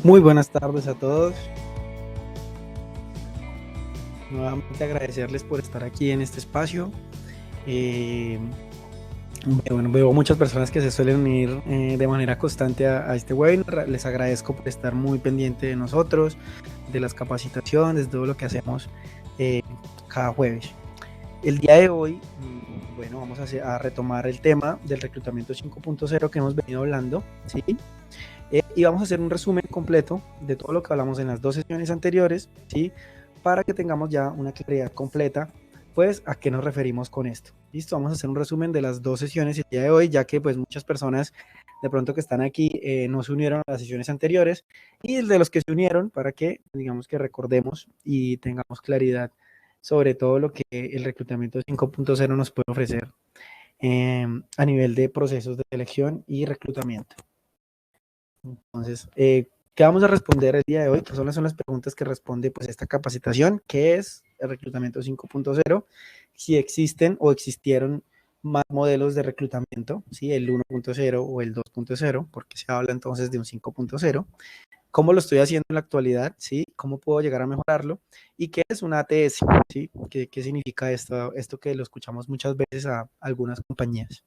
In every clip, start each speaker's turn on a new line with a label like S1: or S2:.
S1: Muy buenas tardes a todos. Nuevamente agradecerles por estar aquí en este espacio. Veo muchas personas que se suelen unir de manera constante a este webinar. Les agradezco por estar muy pendiente de nosotros, de las capacitaciones, de todo lo que hacemos cada jueves. El día de hoy, vamos a retomar el tema del reclutamiento 5.0 que hemos venido hablando, ¿sí? Y vamos a hacer un resumen completo de todo lo que hablamos en las dos sesiones anteriores, ¿sí? Para que tengamos ya una claridad completa, pues, a qué nos referimos con esto. Listo, vamos a hacer un resumen de las dos sesiones el día de hoy, ya que pues muchas personas de pronto que están aquí no se unieron a las sesiones anteriores, y de los que se unieron, para que, digamos que recordemos y tengamos claridad sobre todo lo que el reclutamiento 5.0 nos puede ofrecer a nivel de procesos de selección y reclutamiento. Entonces, ¿qué vamos a responder el día de hoy? ¿Qué son las preguntas que responde pues esta capacitación? ¿Qué es el reclutamiento 5.0? Si existen o existieron más modelos de reclutamiento, ¿sí? El 1.0 o el 2.0, porque se habla entonces de un 5.0. ¿Cómo lo estoy haciendo en la actualidad? ¿Sí? ¿Cómo puedo llegar a mejorarlo? ¿Y qué es una ATS? ¿Sí? ¿Qué significa esto que lo escuchamos muchas veces a algunas compañías?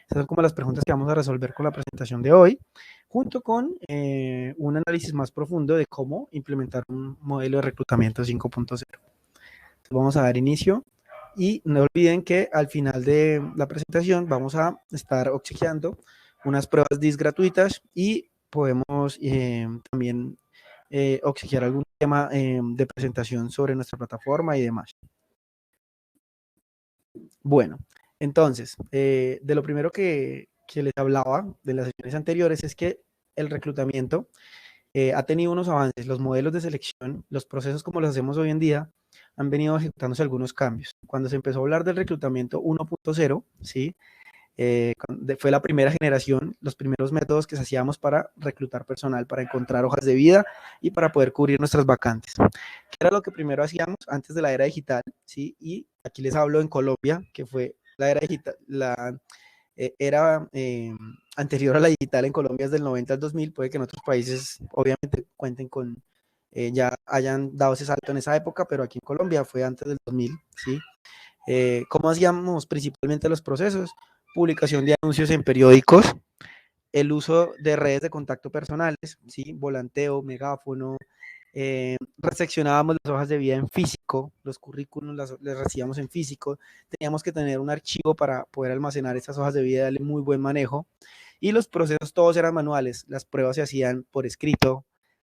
S1: Esas son como las preguntas que vamos a resolver con la presentación de hoy, junto con un análisis más profundo de cómo implementar un modelo de reclutamiento 5.0. Vamos a dar inicio y no olviden que al final de la presentación vamos a estar obsequiando unas pruebas DIS gratuitas y podemos también obsequiar algún tema de presentación sobre nuestra plataforma y demás. Bueno, entonces, de lo primero que les hablaba de las sesiones anteriores es que el reclutamiento ha tenido unos avances. Los modelos de selección, los procesos como los hacemos hoy en día, han venido ejecutándose algunos cambios. Cuando se empezó a hablar del reclutamiento 1.0, ¿sí? Fue la primera generación, los primeros métodos que hacíamos para reclutar personal, para encontrar hojas de vida y para poder cubrir nuestras vacantes. ¿Qué era lo que primero hacíamos antes de la era digital? ¿Sí? Y aquí les hablo en Colombia, que fue la era digital, la era anterior a la digital en Colombia es del 90 al 2000, puede que en otros países obviamente cuenten con, ya hayan dado ese salto en esa época, pero aquí en Colombia fue antes del 2000, ¿sí? ¿Cómo hacíamos principalmente los procesos? Publicación de anuncios en periódicos, el uso de redes de contacto personales, ¿sí? Volanteo, megáfono, reseccionábamos las hojas de vida en físico, los currículums les recibíamos en físico, teníamos que tener un archivo para poder almacenar esas hojas de vida, darle muy buen manejo, y los procesos todos eran manuales, las pruebas se hacían por escrito,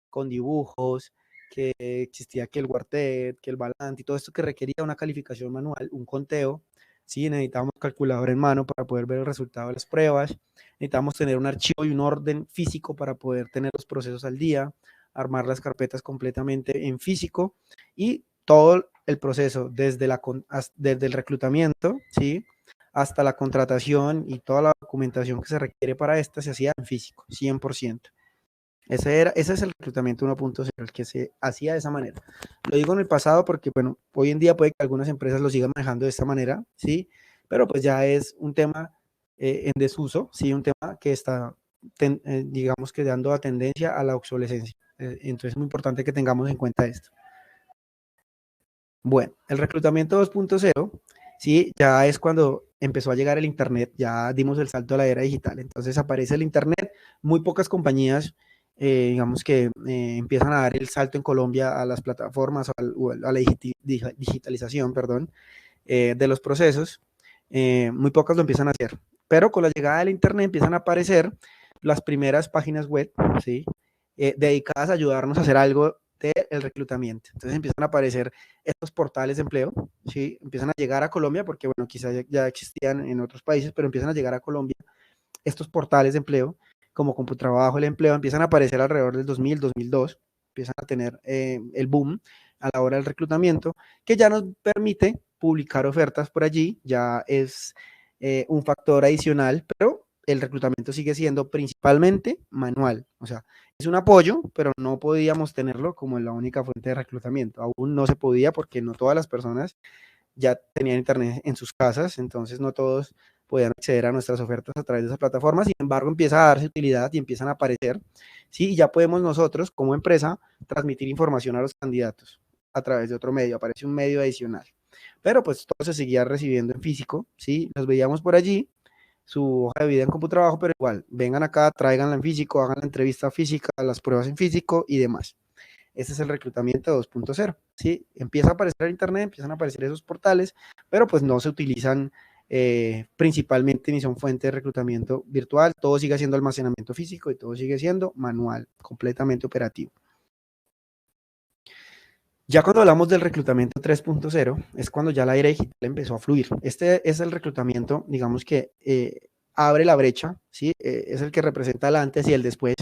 S1: con dibujos, que existía que el Wartet, que el Balance y todo esto que requería una calificación manual, un conteo, ¿sí? Necesitábamos calculador en mano para poder ver el resultado de las pruebas, necesitábamos tener un archivo y un orden físico para poder tener los procesos al día, armar las carpetas completamente en físico y todo el proceso desde el reclutamiento, ¿sí? Hasta la contratación y toda la documentación que se requiere para esta se hacía en físico, 100%. Ese es el reclutamiento 1.0, el que se hacía de esa manera. Lo digo en el pasado porque, bueno, hoy en día puede que algunas empresas lo sigan manejando de esta manera, ¿sí? Pero pues ya es un tema en desuso, ¿sí? Un tema que está, digamos que dando la tendencia a la obsolescencia. Entonces es muy importante que tengamos en cuenta esto. Bueno, el reclutamiento 2.0, sí, ya es cuando empezó a llegar el Internet, ya dimos el salto a la era digital. Entonces aparece el Internet, muy pocas compañías, digamos que empiezan a dar el salto en Colombia a las plataformas, a la digitalización, perdón, de los procesos. Muy pocas lo empiezan a hacer. Pero con la llegada del Internet empiezan a aparecer las primeras páginas web, ¿sí? Dedicadas a ayudarnos a hacer algo del reclutamiento. Entonces empiezan a aparecer estos portales de empleo, ¿sí? Empiezan a llegar a Colombia, porque bueno, quizás ya existían en otros países, pero empiezan a llegar a Colombia estos portales de empleo, como Computrabajo, el empleo, empiezan a aparecer alrededor del 2000, 2002, empiezan a tener el boom a la hora del reclutamiento, que ya nos permite publicar ofertas por allí, ya es un factor adicional, pero el reclutamiento sigue siendo principalmente manual, o sea, es un apoyo, pero no podíamos tenerlo como la única fuente de reclutamiento, aún no se podía porque no todas las personas ya tenían internet en sus casas, entonces no todos podían acceder a nuestras ofertas a través de esa plataforma. Sin embargo, empieza a darse utilidad y empiezan a aparecer, ¿sí? Y ya podemos nosotros, como empresa, transmitir información a los candidatos a través de otro medio. Aparece un medio adicional. Pero pues todo se seguía recibiendo en físico, ¿sí? Los veíamos por allí, su hoja de vida en CompuTrabajo, pero igual, vengan acá, tráiganla en físico, hagan la entrevista física, las pruebas en físico y demás. Este es el reclutamiento 2.0, ¿sí? Empieza a aparecer en internet, empiezan a aparecer esos portales, pero pues no se utilizan principalmente ni son fuente de reclutamiento virtual, todo sigue siendo almacenamiento físico y todo sigue siendo manual, completamente operativo. Ya cuando hablamos del reclutamiento 3.0, es cuando ya la era digital empezó a fluir. Este es el reclutamiento, digamos que abre la brecha, ¿sí? Es el que representa el antes y el después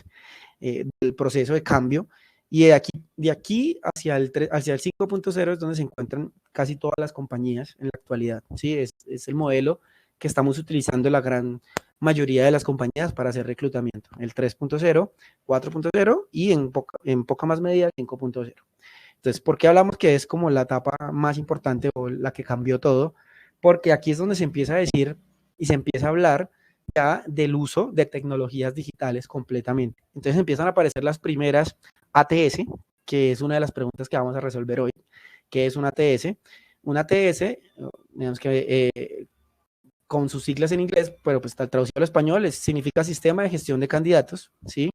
S1: del proceso de cambio. Y de aquí hacia el 5.0 es donde se encuentran casi todas las compañías en la actualidad, ¿sí? Es el modelo que estamos utilizando la gran mayoría de las compañías para hacer reclutamiento. El 3.0, 4.0 y en poca más medida el 5.0. Entonces, ¿por qué hablamos que es como la etapa más importante o la que cambió todo? Porque aquí es donde se empieza a decir y se empieza a hablar ya del uso de tecnologías digitales completamente. Entonces empiezan a aparecer las primeras ATS, que es una de las preguntas que vamos a resolver hoy. ¿Qué es una ATS? Una ATS, digamos que con sus siglas en inglés, pero pues está traducido al español, significa Sistema de Gestión de Candidatos, ¿sí?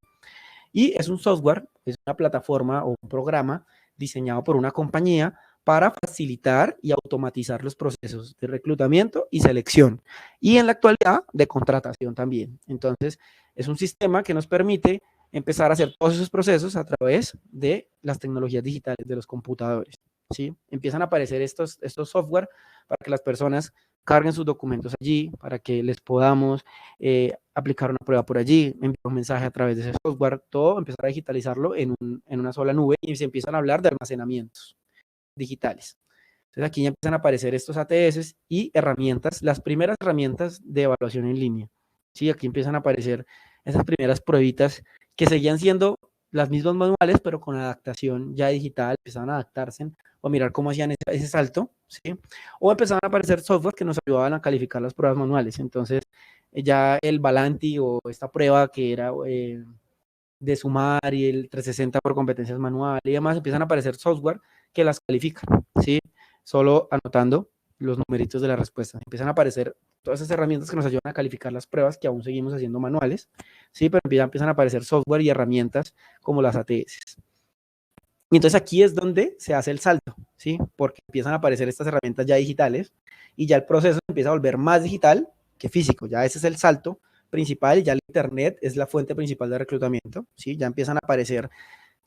S1: Y es un software, es una plataforma o un programa diseñado por una compañía para facilitar y automatizar los procesos de reclutamiento y selección. Y en la actualidad, de contratación también. Entonces, es un sistema que nos permite empezar a hacer todos esos procesos a través de las tecnologías digitales de los computadores, ¿sí? Empiezan a aparecer estos software para que las personas carguen sus documentos allí, para que les podamos aplicar una prueba por allí, enviar un mensaje a través de ese software, todo empezar a digitalizarlo en una sola nube y se empiezan a hablar de almacenamientos digitales. Entonces aquí ya empiezan a aparecer estos ATS y herramientas, las primeras herramientas de evaluación en línea. Sí, aquí empiezan a aparecer esas primeras pruebitas que seguían siendo las mismas manuales, pero con adaptación ya digital, empezaban a adaptarse o a mirar cómo hacían ese salto, ¿sí? O empezaban a aparecer software que nos ayudaban a calificar las pruebas manuales. Entonces, ya el Valanti o esta prueba que era de sumar y el 360 por competencias manuales y demás, empiezan a aparecer software que las califican, ¿sí? Solo anotando los numeritos de la respuesta. Empiezan a aparecer todas esas herramientas que nos ayudan a calificar las pruebas que aún seguimos haciendo manuales, ¿sí? Pero ya empiezan a aparecer software y herramientas como las ATS. Y entonces aquí es donde se hace el salto, ¿sí? Porque empiezan a aparecer estas herramientas ya digitales y ya el proceso empieza a volver más digital que físico. Ya ese es el salto principal, ya el internet es la fuente principal de reclutamiento, ¿sí? Ya empiezan a aparecer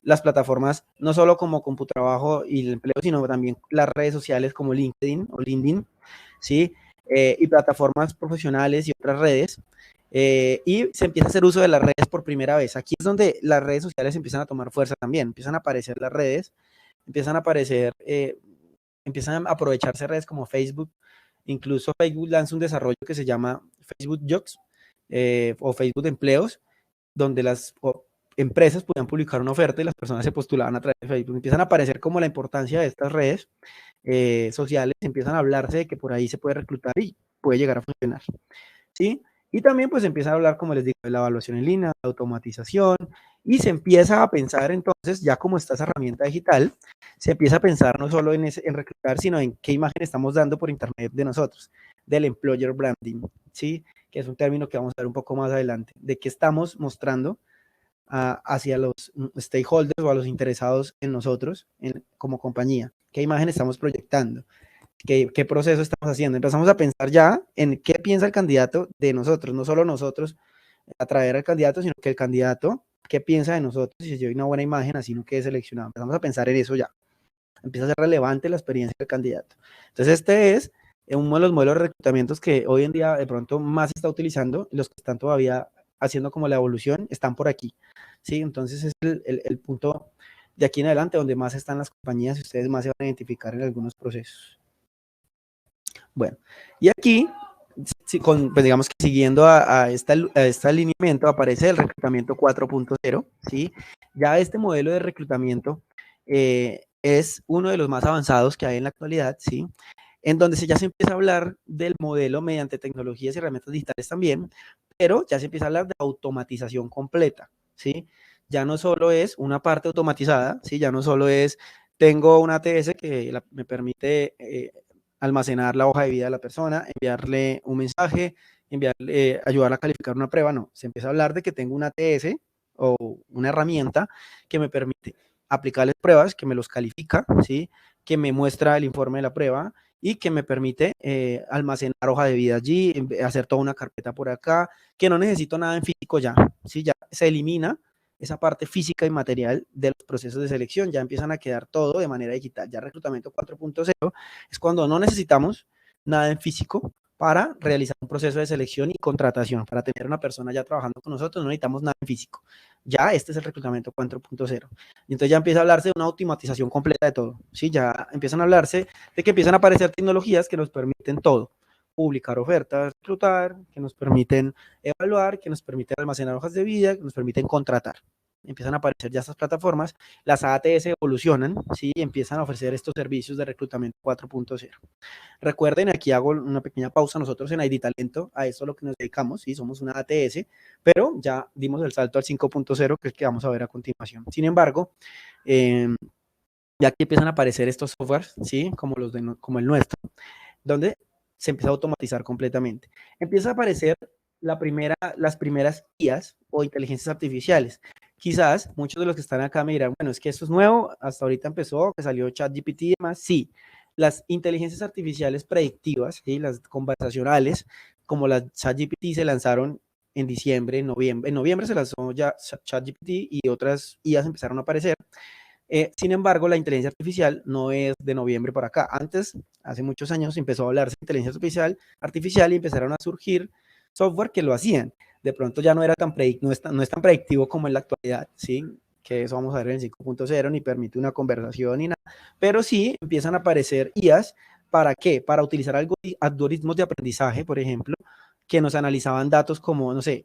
S1: las plataformas, no solo como CompuTrabajo y el empleo, sino también las redes sociales como LinkedIn, ¿sí? Y plataformas profesionales y otras redes. Y se empieza a hacer uso de las redes por primera vez. Aquí es donde las redes sociales empiezan a tomar fuerza también. Empiezan a aparecer las redes, empiezan a aparecer, empiezan a aprovecharse redes como Facebook. Incluso Facebook lanza un desarrollo que se llama Facebook Jobs o Facebook Empleos, donde las empresas podían publicar una oferta y las personas se postulaban a través de Facebook. Empiezan a aparecer como la importancia de estas redes sociales, empiezan a hablarse de que por ahí se puede reclutar y puede llegar a funcionar, ¿sí? Y también pues empiezan a hablar, como les digo, de la evaluación en línea, la automatización, y se empieza a pensar entonces, ya como está esa herramienta digital, se empieza a pensar no solo en reclutar, sino en qué imagen estamos dando por internet de nosotros, del employer branding, ¿sí? Que es un término que vamos a ver un poco más adelante, de qué estamos mostrando hacia los stakeholders o a los interesados en nosotros como compañía, qué imagen estamos proyectando. ¿Qué proceso estamos haciendo? Empezamos a pensar ya en qué piensa el candidato de nosotros, no solo nosotros atraer al candidato, sino que el candidato qué piensa de nosotros y si yo doy una buena imagen, así no quede seleccionado. Empezamos a pensar en eso ya. Empieza a ser relevante la experiencia del candidato. Entonces, este es uno de los modelos de reclutamientos que hoy en día de pronto más se está utilizando. Los que están todavía haciendo como la evolución están por aquí, ¿sí? Entonces, es el punto de aquí en adelante donde más están las compañías y ustedes más se van a identificar en algunos procesos. Bueno, y aquí, pues digamos que siguiendo a este alineamiento, aparece el reclutamiento 4.0, ¿sí? Ya este modelo de reclutamiento es uno de los más avanzados que hay en la actualidad, ¿sí? en donde ya se empieza a hablar del modelo mediante tecnologías y herramientas digitales también, pero ya se empieza a hablar de automatización completa, ¿sí? Ya no solo es una parte automatizada, ¿sí? Ya no solo es, tengo una ATS que me permite almacenar la hoja de vida de la persona, enviarle un mensaje, ayudarla a calificar una prueba, no. Se empieza a hablar de que tengo una ATS o una herramienta que me permite aplicarles pruebas, que me los califica, ¿sí? Que me muestra el informe de la prueba y que me permite almacenar hoja de vida allí, hacer toda una carpeta por acá, que no necesito nada en físico ya, ¿sí? Ya se elimina esa parte física y material de los procesos de selección, ya empiezan a quedar todo de manera digital. Ya reclutamiento 4.0 es cuando no necesitamos nada en físico para realizar un proceso de selección y contratación. Para tener una persona ya trabajando con nosotros no necesitamos nada en físico. Ya este es el reclutamiento 4.0. Y entonces ya empieza a hablarse de una automatización completa de todo. ¿Sí? Ya empiezan a hablarse de que empiezan a aparecer tecnologías que nos permiten todo. Publicar ofertas, reclutar, que nos permiten evaluar, que nos permiten almacenar hojas de vida, que nos permiten contratar. Empiezan a aparecer ya estas plataformas, las ATS evolucionan, ¿sí? Y empiezan a ofrecer estos servicios de reclutamiento 4.0. Recuerden, aquí hago una pequeña pausa, nosotros en ID Talento, a eso es lo que nos dedicamos, ¿sí? Somos una ATS, pero ya dimos el salto al 5.0, que es el que vamos a ver a continuación. Sin embargo, ya que empiezan a aparecer estos softwares, ¿sí? Como el nuestro, donde se empieza a automatizar completamente. Empieza a aparecer las primeras IAs o inteligencias artificiales. Quizás muchos de los que están acá me dirán, bueno, es que esto es nuevo, hasta ahorita empezó, que salió ChatGPT y demás. Sí, las inteligencias artificiales predictivas, ¿sí? Las conversacionales, como las ChatGPT se lanzaron en diciembre, en noviembre. En noviembre se lanzó ya ChatGPT y otras IAs empezaron a aparecer. Sin embargo, la inteligencia artificial no es de noviembre para acá. Antes, hace muchos años, empezó a hablarse de inteligencia artificial y empezaron a surgir software que lo hacían. De pronto ya no era no es tan predictivo como en la actualidad, ¿sí? Que eso vamos a ver en el 5.0, ni permite una conversación ni nada. Pero sí empiezan a aparecer IAs. ¿Para qué? Para utilizar algoritmos de aprendizaje, por ejemplo, que nos analizaban datos como, no sé,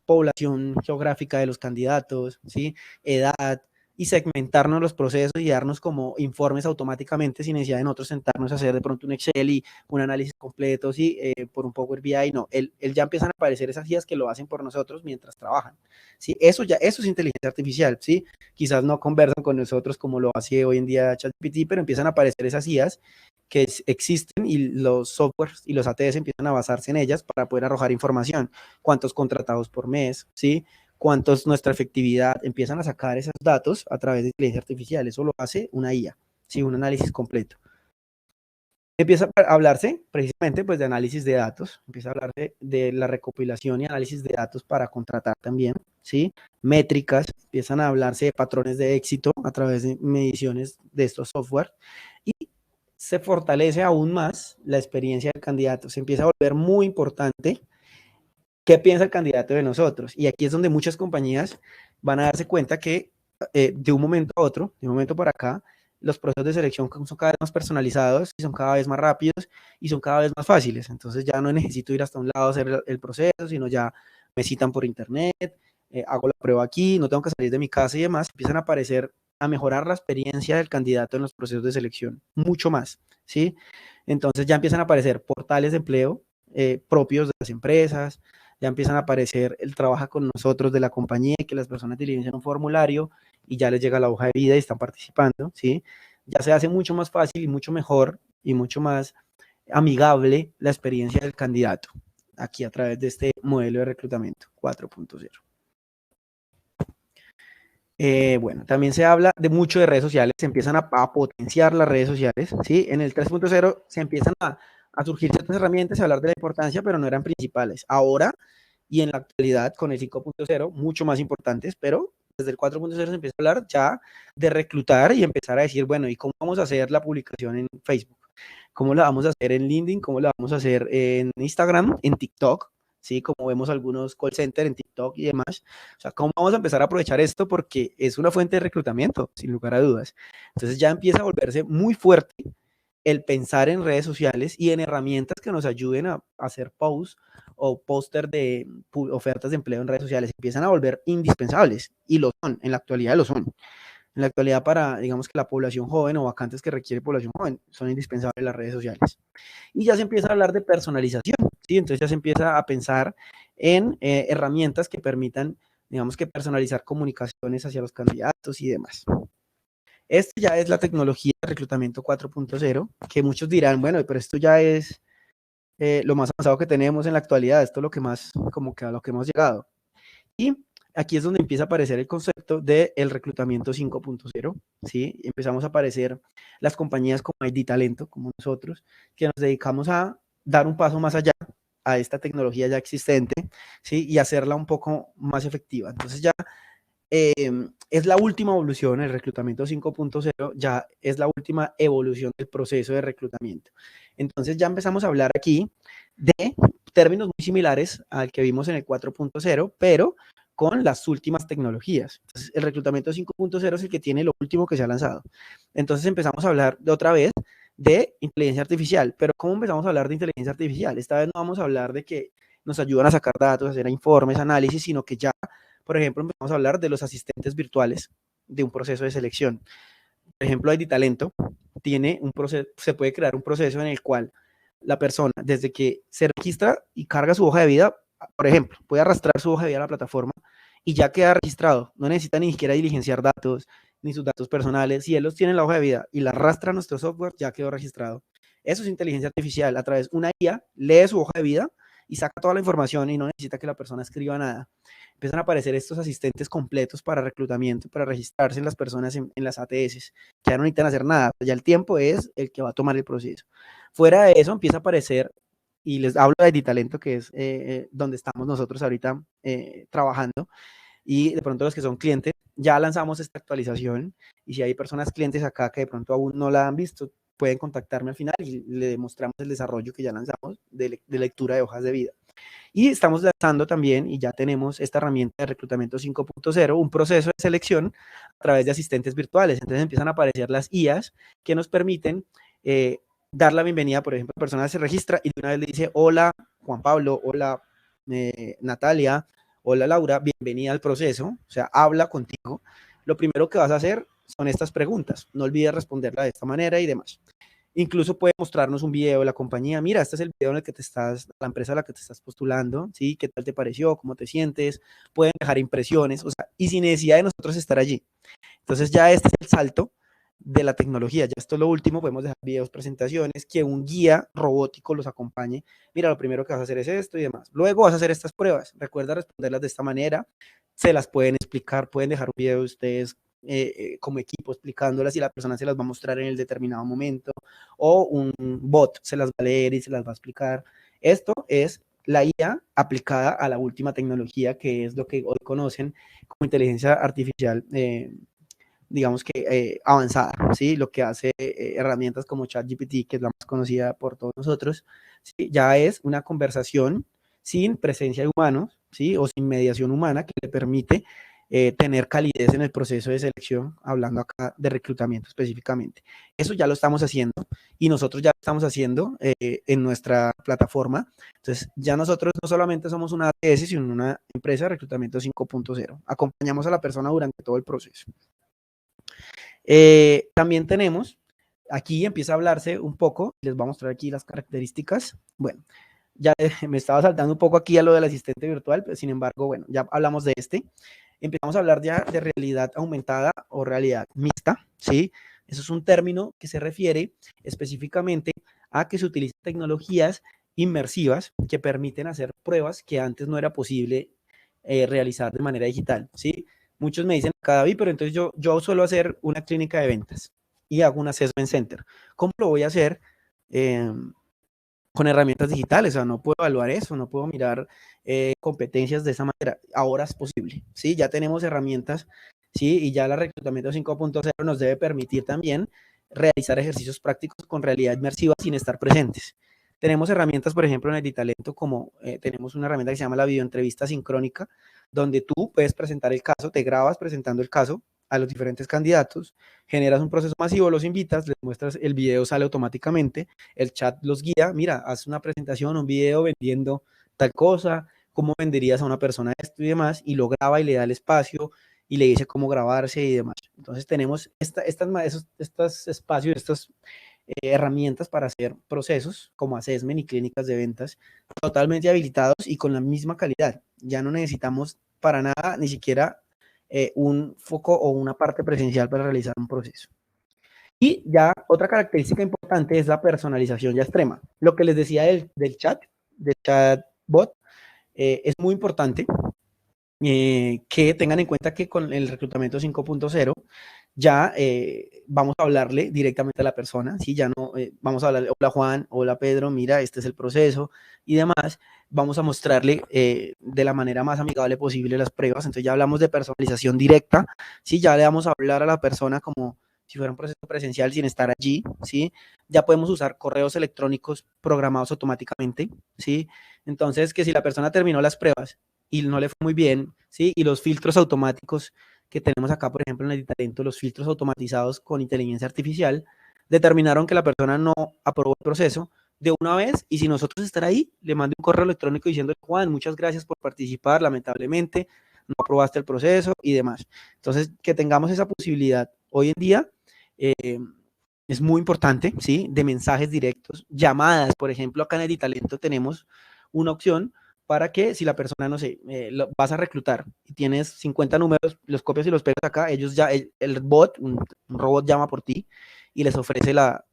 S1: población geográfica de los candidatos, ¿sí? Edad, y segmentarnos los procesos y darnos como informes automáticamente sin necesidad de nosotros sentarnos a hacer de pronto un Excel y un análisis completo, ¿sí? Por un Power BI, no, él ya empiezan a aparecer esas guías que lo hacen por nosotros mientras trabajan, ¿sí? Eso es inteligencia artificial, ¿sí? Quizás no conversan con nosotros como lo hace hoy en día ChatGPT, pero empiezan a aparecer esas guías que existen y los softwares y los ATS empiezan a basarse en ellas para poder arrojar información, cuántos contratados por mes, ¿sí? Cuánto es nuestra efectividad, empiezan a sacar esos datos a través de inteligencia artificial, eso lo hace una IA, ¿sí? Un análisis completo. Empieza a hablarse precisamente pues de análisis de datos, empieza a hablarse de la recopilación y análisis de datos para contratar también, ¿sí? Métricas, empiezan a hablarse de patrones de éxito a través de mediciones de estos software y se fortalece aún más la experiencia del candidato, se empieza a volver muy importante qué piensa el candidato de nosotros. Y aquí es donde muchas compañías van a darse cuenta que de un momento a otro, de un momento para acá, los procesos de selección son cada vez más personalizados y son cada vez más rápidos y son cada vez más fáciles. Entonces ya no necesito ir hasta un lado a hacer el proceso, sino ya me citan por internet, hago la prueba aquí, no tengo que salir de mi casa y demás. Empiezan a aparecer, a mejorar la experiencia del candidato en los procesos de selección, mucho más, ¿sí? Entonces ya empiezan a aparecer portales de empleo propios de las empresas, ya empiezan a aparecer el trabajo con nosotros de la compañía, que las personas diligencian un formulario y ya les llega la hoja de vida y están participando, ¿sí? Ya se hace mucho más fácil y mucho mejor y mucho más amigable la experiencia del candidato aquí a través de este modelo de reclutamiento 4.0. Bueno, también se habla de mucho de redes sociales, se empiezan a potenciar las redes sociales, ¿sí? En el 3.0 se empiezan a surgir ciertas herramientas y a hablar de la importancia, pero no eran principales. Ahora y en la actualidad con el 5.0, mucho más importantes, pero desde el 4.0 se empieza a hablar ya de reclutar y empezar a decir, bueno, ¿y cómo vamos a hacer la publicación en Facebook? ¿Cómo la vamos a hacer en LinkedIn? ¿Cómo la vamos a hacer en Instagram, en TikTok? ¿Sí? Como vemos algunos call centers en TikTok y demás. O sea, ¿cómo vamos a empezar a aprovechar esto? Porque es una fuente de reclutamiento, sin lugar a dudas. Entonces ya empieza a volverse muy fuerte el pensar en redes sociales y en herramientas que nos ayuden a hacer posts o póster de ofertas de empleo en redes sociales. Empiezan a volver indispensables y lo son, en la actualidad lo son. En la actualidad para, digamos que la población joven o vacantes que requiere población joven, son indispensables las redes sociales. Y ya se empieza a hablar de personalización, ¿sí? Entonces ya se empieza a pensar en herramientas que permitan, digamos que personalizar comunicaciones hacia los candidatos y demás. Esto ya es la tecnología de reclutamiento 4.0, que muchos dirán, bueno, pero esto ya es lo más avanzado que tenemos en la actualidad, esto es lo que más, como que a lo que hemos llegado. Y aquí es donde empieza a aparecer el concepto del reclutamiento 5.0, ¿sí? Empezamos a aparecer las compañías como ID Talento, como nosotros, que nos dedicamos a dar un paso más allá a esta tecnología ya existente, ¿sí? Y hacerla un poco más efectiva. Entonces ya es la última evolución, el reclutamiento 5.0 ya es la última evolución del proceso de reclutamiento. Entonces ya empezamos a hablar aquí de términos muy similares al que vimos en el 4.0, pero con las últimas tecnologías. Entonces, el reclutamiento 5.0 es el que tiene lo último que se ha lanzado. Entonces empezamos a hablar de otra vez de inteligencia artificial, pero ¿cómo empezamos a hablar de inteligencia artificial? Esta vez no vamos a hablar de que nos ayudan a sacar datos, a hacer informes, análisis, sino que ya, por ejemplo, empezamos a hablar de los asistentes virtuales de un proceso de selección. Por ejemplo, ID Talento tiene un proceso, se puede crear un proceso en el cual la persona, desde que se registra y carga su hoja de vida, por ejemplo, puede arrastrar su hoja de vida a la plataforma y ya queda registrado. No necesita ni siquiera diligenciar datos, ni sus datos personales. Si él los tiene en la hoja de vida y la arrastra a nuestro software, ya quedó registrado. Eso es inteligencia artificial. A través de una IA, lee su hoja de vida y saca toda la información y no necesita que la persona escriba nada. Empiezan a aparecer estos asistentes completos para reclutamiento, para registrarse en las personas en las ATS, que ya no necesitan hacer nada. Ya el tiempo es el que va a tomar el proceso. Fuera de eso, empieza a aparecer, y les hablo de Ditalento, que es donde estamos nosotros ahorita trabajando, y de pronto los que son clientes, ya lanzamos esta actualización, y si hay personas clientes acá que de pronto aún no la han visto, pueden contactarme al final y le demostramos el desarrollo que ya lanzamos de lectura de hojas de vida. Y estamos lanzando también, y ya tenemos esta herramienta de reclutamiento 5.0, un proceso de selección a través de asistentes virtuales. Entonces empiezan a aparecer las IAs que nos permiten dar la bienvenida. Por ejemplo, la persona se registra y de una vez le dice, hola Juan Pablo, hola Natalia, hola Laura, bienvenida al proceso, o sea, habla contigo. Lo primero que vas a hacer son estas preguntas, no olvides responderla de esta manera y demás. Incluso puede mostrarnos un video de la compañía. Mira, este es el video en el que te estás, la empresa a la que te estás postulando, ¿sí? ¿Qué tal te pareció? ¿Cómo te sientes? Pueden dejar impresiones, o sea, y sin necesidad de nosotros estar allí. Entonces ya este es el salto de la tecnología. Ya esto es lo último, podemos dejar videos, presentaciones, que un guía robótico los acompañe. Mira, lo primero que vas a hacer es esto y demás. Luego vas a hacer estas pruebas. Recuerda responderlas de esta manera. Se las pueden explicar, pueden dejar un video de ustedes como equipo explicándolas y la persona se las va a mostrar en el determinado momento o un bot se las va a leer y se las va a explicar. Esto es la IA aplicada a la última tecnología, que es lo que hoy conocen como inteligencia artificial, digamos que avanzada, ¿sí? Lo que hace herramientas como ChatGPT, que es la más conocida por todos nosotros, ¿sí? Ya es una conversación sin presencia de humanos, ¿sí? O sin mediación humana que le permite tener calidez en el proceso de selección, hablando acá de reclutamiento específicamente. Eso ya lo estamos haciendo y nosotros ya lo estamos haciendo en nuestra plataforma. Entonces, ya nosotros no solamente somos una ATS, sino una empresa de reclutamiento 5.0. Acompañamos a la persona durante todo el proceso. También tenemos, aquí empieza a hablarse un poco, les voy a mostrar aquí las características. Bueno, ya me estaba saltando un poco aquí a lo del asistente virtual, pero sin embargo, bueno, ya hablamos de este. Empezamos a hablar ya de realidad aumentada o realidad mixta, ¿sí? Eso es un término que se refiere específicamente a que se utilizan tecnologías inmersivas que permiten hacer pruebas que antes no era posible realizar de manera digital, ¿sí? Muchos me dicen acá, David, pero entonces yo suelo hacer una clínica de ventas y hago un assessment center. ¿Cómo lo voy a hacer? Con herramientas digitales, o sea, no puedo evaluar eso, no puedo mirar competencias de esa manera. Ahora es posible, ¿sí? Ya tenemos herramientas, ¿sí? Y ya la reclutamiento 5.0 nos debe permitir también realizar ejercicios prácticos con realidad inmersiva sin estar presentes. Tenemos herramientas, por ejemplo, en Editalento, como tenemos una herramienta que se llama la videoentrevista sincrónica, donde tú puedes presentar el caso, te grabas presentando el caso a los diferentes candidatos, generas un proceso masivo, los invitas, les muestras, el video sale automáticamente, el chat los guía, mira, haz una presentación, un video vendiendo tal cosa, cómo venderías a una persona esto y demás, y lo graba y le da el espacio, y le dice cómo grabarse y demás. Entonces tenemos estos espacios, estas herramientas para hacer procesos como assessment y clínicas de ventas totalmente habilitados y con la misma calidad. Ya no necesitamos para nada ni siquiera un foco o una parte presencial para realizar un proceso. Y ya otra característica importante es la personalización ya extrema. Lo que les decía del chatbot, es muy importante que tengan en cuenta que con el reclutamiento 5.0 ya vamos a hablarle directamente a la persona, ¿sí? Ya no vamos a hablarle, hola Juan, hola Pedro, mira, este es el proceso y demás. Vamos a mostrarle de la manera más amigable posible las pruebas. Entonces ya hablamos de personalización directa, ¿sí? Ya le vamos a hablar a la persona como si fuera un proceso presencial sin estar allí, ¿sí? Ya podemos usar correos electrónicos programados automáticamente, ¿sí? Entonces, que si la persona terminó las pruebas y no le fue muy bien, ¿sí? Y los filtros automáticos que tenemos acá, por ejemplo, en el talento, los filtros automatizados con inteligencia artificial, determinaron que la persona no aprobó el proceso de una vez y si nosotros estar ahí, le mando un correo electrónico diciendo, Juan, muchas gracias por participar, lamentablemente no aprobaste el proceso y demás. Entonces, que tengamos esa posibilidad hoy en día es muy importante, ¿sí? De mensajes directos, llamadas, por ejemplo, acá en el Talento tenemos una opción para que si la persona, no sé, vas a reclutar y tienes 50 números, los copias y los pegas acá, ellos ya, el bot, un robot llama por ti y les ofrece la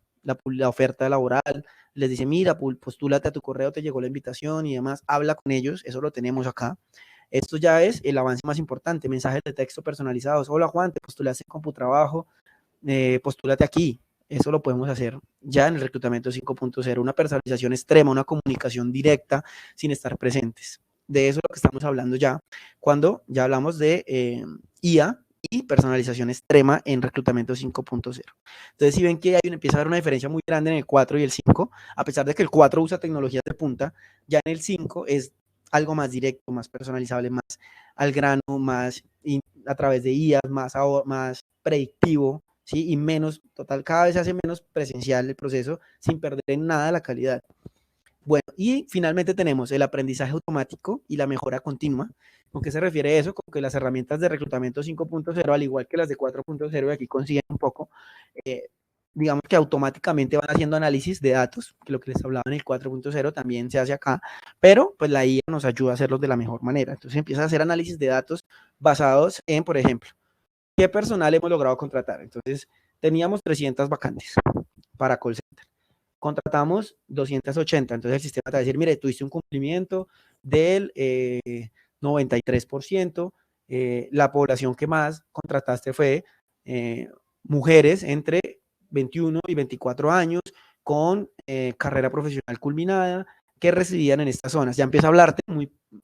S1: oferta laboral, les dice, mira, postúlate a tu correo, te llegó la invitación y demás, habla con ellos, eso lo tenemos acá. Esto ya es el avance más importante, mensajes de texto personalizados. Hola Juan, te postulaste en CompuTrabajo, postúlate aquí. Eso lo podemos hacer ya en el reclutamiento 5.0, una personalización extrema, una comunicación directa sin estar presentes. De eso es lo que estamos hablando ya, cuando ya hablamos de IA y personalización extrema en reclutamiento 5.0. Entonces, si ven que empieza a haber una diferencia muy grande en el 4 y el 5, a pesar de que el 4 usa tecnologías de punta, ya en el 5 es algo más directo, más personalizable, más al grano, más a través de IA, más predictivo, ¿sí? Y menos, total, cada vez se hace menos presencial el proceso sin perder en nada la calidad. Bueno, y finalmente tenemos el aprendizaje automático y la mejora continua. ¿Con qué se refiere eso? Con que las herramientas de reclutamiento 5.0, al igual que las de 4.0, y aquí consiguen un poco, digamos que automáticamente van haciendo análisis de datos, que lo que les hablaba en el 4.0 también se hace acá, pero pues la IA nos ayuda a hacerlos de la mejor manera. Entonces empieza a hacer análisis de datos basados en, por ejemplo, ¿qué personal hemos logrado contratar? Entonces, teníamos 300 vacantes para call center. Contratamos 280. Entonces, el sistema te va a decir, mire, tuviste un cumplimiento del 93%. La población que más contrataste fue mujeres entre 21 y 24 años con carrera profesional culminada que residían en estas zonas. Ya empieza a hablarte,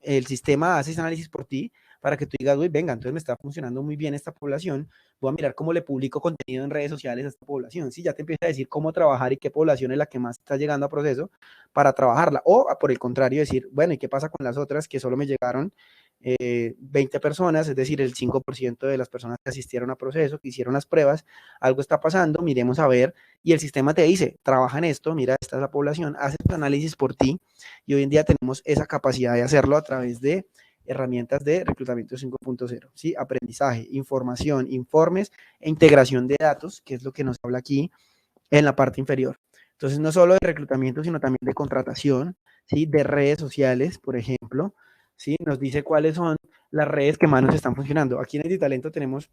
S1: el sistema hace ese análisis por ti para que tú digas, uy, venga, entonces me está funcionando muy bien esta población, voy a mirar cómo le publico contenido en redes sociales a esta población, ¿sí? Ya te empieza a decir cómo trabajar y qué población es la que más está llegando a proceso para trabajarla, o por el contrario decir, bueno, ¿y qué pasa con las otras que solo me llegaron 20 personas, es decir, el 5% de las personas que asistieron a proceso, que hicieron las pruebas, algo está pasando, miremos a ver, y el sistema te dice, trabaja en esto, mira, esta es la población, hace tu análisis por ti, y hoy en día tenemos esa capacidad de hacerlo a través de herramientas de reclutamiento 5.0, ¿sí? Aprendizaje, información, informes e integración de datos, que es lo que nos habla aquí en la parte inferior. Entonces, no solo de reclutamiento, sino también de contratación, ¿sí? De redes sociales, por ejemplo, ¿sí? Nos dice cuáles son las redes que más nos están funcionando. Aquí en Talento tenemos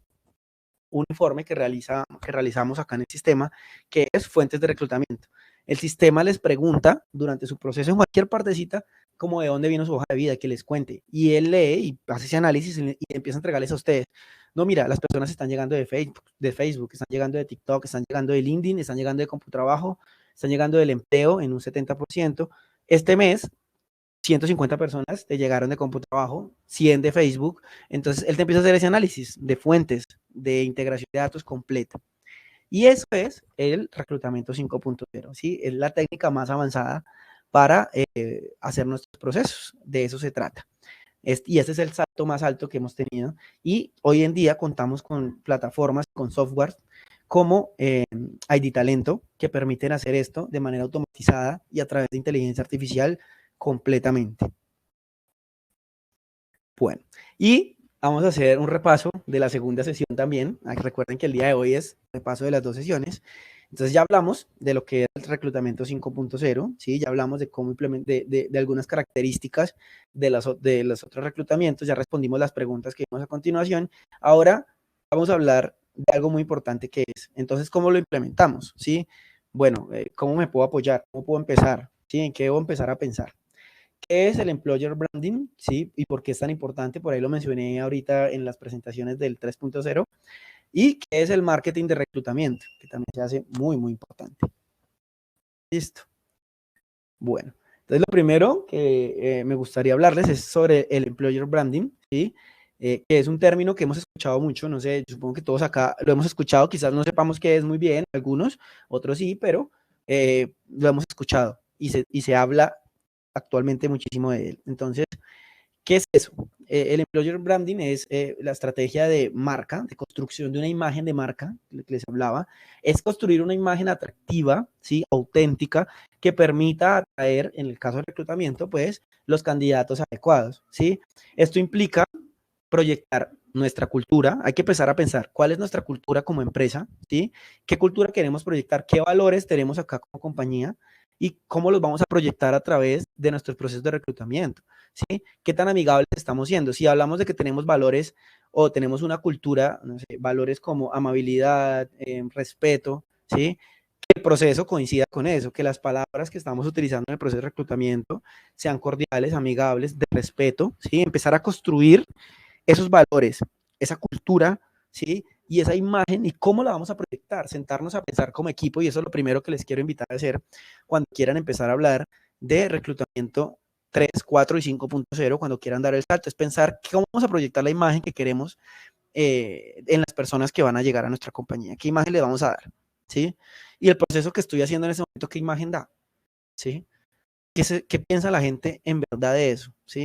S1: un informe que realizamos acá en el sistema, que es fuentes de reclutamiento. El sistema les pregunta durante su proceso en cualquier partecita como de dónde vino su hoja de vida, que les cuente. Y él lee y hace ese análisis y empieza a entregarles a ustedes. No, mira, las personas están llegando de Facebook, están llegando de TikTok, están llegando de LinkedIn, están llegando de CompuTrabajo, están llegando del empleo en un 70%. Este mes 150 personas te llegaron de CompuTrabajo, 100 de Facebook. Entonces, él te empieza a hacer ese análisis de fuentes, de integración de datos completa. Y eso es el reclutamiento 5.0, ¿sí? Es la técnica más avanzada para hacer nuestros procesos. De eso se trata. Y ese es el salto más alto que hemos tenido. Y hoy en día contamos con plataformas, con software como ID Talento, que permiten hacer esto de manera automatizada y a través de inteligencia artificial completamente. Bueno, y vamos a hacer un repaso de la segunda sesión también. Recuerden que el día de hoy es repaso de las 2 sesiones. Entonces ya hablamos de lo que es el reclutamiento 5.0, ¿sí? Ya hablamos de cómo implementar, de algunas características de los otros reclutamientos, ya respondimos las preguntas que vimos a continuación. Ahora vamos a hablar de algo muy importante que es, entonces, ¿cómo lo implementamos? ¿Sí? Bueno, ¿cómo me puedo apoyar? ¿Cómo puedo empezar? ¿Sí? ¿En qué debo empezar a pensar? ¿Qué es el employer branding? ¿Sí? ¿Y por qué es tan importante? Por ahí lo mencioné ahorita en las presentaciones del 3.0. ¿Y qué es el marketing de reclutamiento? Que también se hace muy, muy importante. Listo. Bueno, entonces lo primero que me gustaría hablarles es sobre el employer branding, ¿sí? Que es un término que hemos escuchado mucho, no sé, supongo que todos acá lo hemos escuchado, quizás no sepamos qué es muy bien, algunos, otros sí, pero lo hemos escuchado y se habla actualmente muchísimo de él. Entonces, ¿qué es eso? El employer branding es la estrategia de marca, de construcción de una imagen de marca, que les hablaba, es construir una imagen atractiva, ¿sí? Auténtica, que permita atraer, en el caso del reclutamiento, pues, los candidatos adecuados, ¿sí? Esto implica proyectar nuestra cultura, hay que empezar a pensar cuál es nuestra cultura como empresa, ¿sí? ¿Qué cultura queremos proyectar? ¿Qué valores tenemos acá como compañía? ¿Y cómo los vamos a proyectar a través de nuestros procesos de reclutamiento? ¿Sí? ¿Qué tan amigables estamos siendo? Si hablamos de que tenemos valores o tenemos una cultura, no sé, valores como amabilidad, respeto, ¿sí? Que el proceso coincida con eso, que las palabras que estamos utilizando en el proceso de reclutamiento sean cordiales, amigables, de respeto, ¿sí? Empezar a construir esos valores, esa cultura, ¿sí? Y esa imagen y cómo la vamos a proyectar, sentarnos a pensar como equipo, y eso es lo primero que les quiero invitar a hacer cuando quieran empezar a hablar de reclutamiento 3, 4 y 5.0, cuando quieran dar el salto, es pensar cómo vamos a proyectar la imagen que queremos en las personas que van a llegar a nuestra compañía, qué imagen le vamos a dar, ¿sí? Y el proceso que estoy haciendo en ese momento, qué imagen da, ¿sí? ¿Qué piensa la gente en verdad de eso? ¿Sí?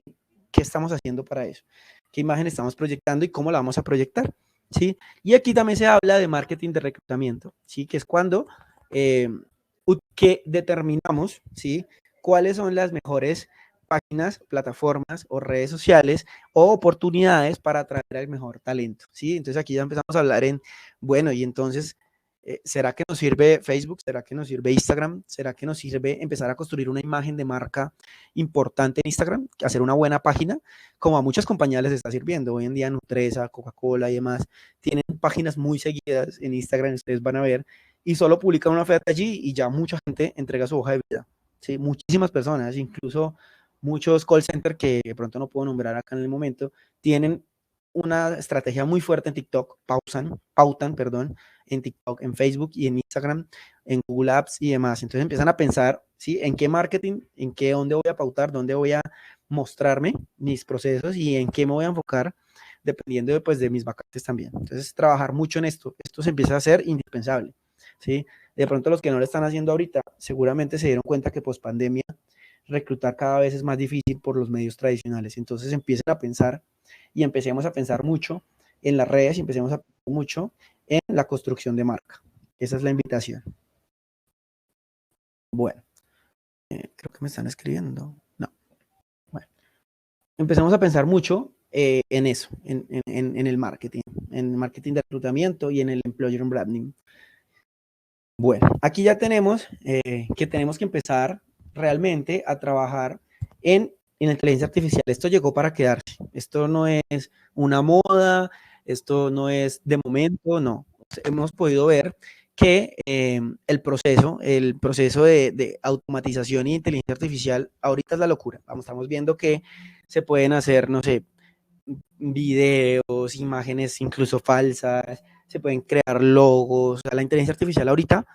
S1: ¿Qué estamos haciendo para eso? ¿Qué imagen estamos proyectando y cómo la vamos a proyectar? ¿Sí? Y aquí también se habla de marketing de reclutamiento, ¿sí? Que es cuando que determinamos, ¿sí? Cuáles son las mejores páginas, plataformas o redes sociales o oportunidades para atraer al mejor talento, ¿sí? Entonces aquí ya empezamos a hablar en, bueno, y entonces ¿será que nos sirve Facebook? ¿Será que nos sirve Instagram? ¿Será que nos sirve empezar a construir una imagen de marca importante en Instagram? Hacer una buena página, como a muchas compañías les está sirviendo. Hoy en día Nutresa, Coca-Cola y demás tienen páginas muy seguidas en Instagram, ustedes van a ver, y solo publican una oferta allí y ya mucha gente entrega su hoja de vida. ¿Sí? Muchísimas personas, incluso muchos call centers que de pronto no puedo nombrar acá en el momento, tienen una estrategia muy fuerte en TikTok, pautan, perdón, en TikTok, en Facebook y en Instagram, en Google Apps y demás. Entonces empiezan a pensar, ¿sí? En qué marketing, dónde voy a pautar, dónde voy a mostrarme mis procesos y en qué me voy a enfocar dependiendo de, pues, de mis vacantes también. Entonces, trabajar mucho en esto se empieza a hacer indispensable, ¿sí? De pronto los que no lo están haciendo ahorita, seguramente se dieron cuenta que post pandemia reclutar cada vez es más difícil por los medios tradicionales. Entonces empiecen a pensar y empecemos a pensar mucho en las redes y empecemos a pensar mucho en la construcción de marca. Esa es la invitación. Bueno, creo que me están escribiendo. No. Bueno, empecemos a pensar mucho en eso, en el marketing de reclutamiento y en el employer branding. Bueno, aquí ya tenemos que tenemos que empezar realmente a trabajar en inteligencia artificial. Esto llegó para quedarse. Esto no es una moda, esto no es de momento, no. Hemos podido ver que el proceso de automatización y inteligencia artificial ahorita es la locura. Estamos viendo que se pueden hacer, no sé, videos, imágenes incluso falsas, se pueden crear logos. O sea, la inteligencia artificial ahorita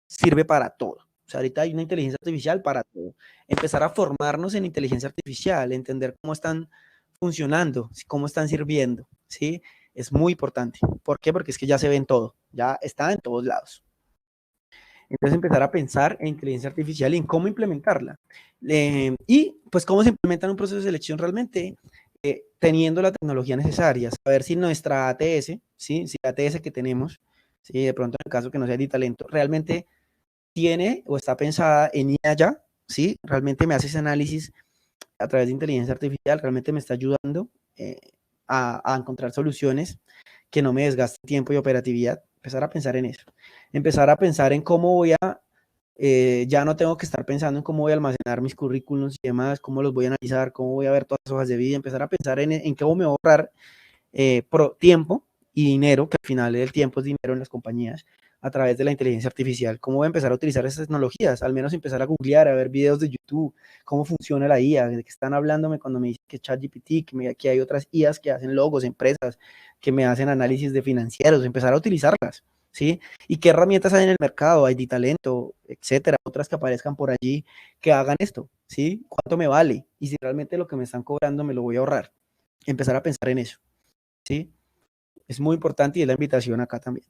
S1: sirve para todo. O sea, ahorita hay una inteligencia artificial para todo. Empezar a formarnos en inteligencia artificial, entender cómo están funcionando, cómo están sirviendo, ¿sí? Es muy importante. ¿Por qué? Porque es que ya se ve en todo, ya está en todos lados. Entonces empezar a pensar en inteligencia artificial y en cómo implementarla. Y pues cómo se implementa en un proceso de selección realmente, teniendo la tecnología necesaria, saber si nuestra ATS, ¿sí? Si la ATS que tenemos, ¿sí? De pronto en el caso que no sea de talento, realmente tiene o está pensada en IA ya, ¿sí? Realmente me hace ese análisis a través de inteligencia artificial, realmente me está ayudando. a encontrar soluciones que no me desgasten tiempo y operatividad. Empezar a pensar en eso. Empezar a pensar en cómo voy a, ya no tengo que estar pensando en cómo voy a almacenar mis currículums y demás, cómo los voy a analizar, cómo voy a ver todas las hojas de vida. Empezar a pensar en cómo me voy a ahorrar tiempo y dinero, que al final el tiempo es dinero en las compañías, a través de la inteligencia artificial. ¿Cómo voy a empezar a utilizar esas tecnologías? Al menos empezar a googlear, a ver videos de YouTube, cómo funciona la IA, de qué están hablándome cuando me dicen que ChatGPT, que hay otras IAs que hacen logos, empresas, que me hacen análisis de financieros, empezar a utilizarlas, ¿sí? ¿Y qué herramientas hay en el mercado? Hay Talento, etcétera, otras que aparezcan por allí que hagan esto, ¿sí? ¿Cuánto me vale? Y si realmente lo que me están cobrando me lo voy a ahorrar. Empezar a pensar en eso, ¿sí? Es muy importante y es la invitación acá también.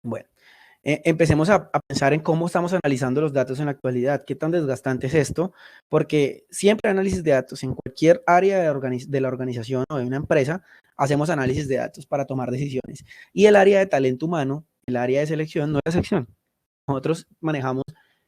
S1: Bueno, empecemos a pensar en cómo estamos analizando los datos en la actualidad. ¿Qué tan desgastante es esto? Porque siempre análisis de datos en cualquier área de la organización o de una empresa, hacemos análisis de datos para tomar decisiones. Y el área de talento humano, el área de selección, no es selección. Nosotros manejamos,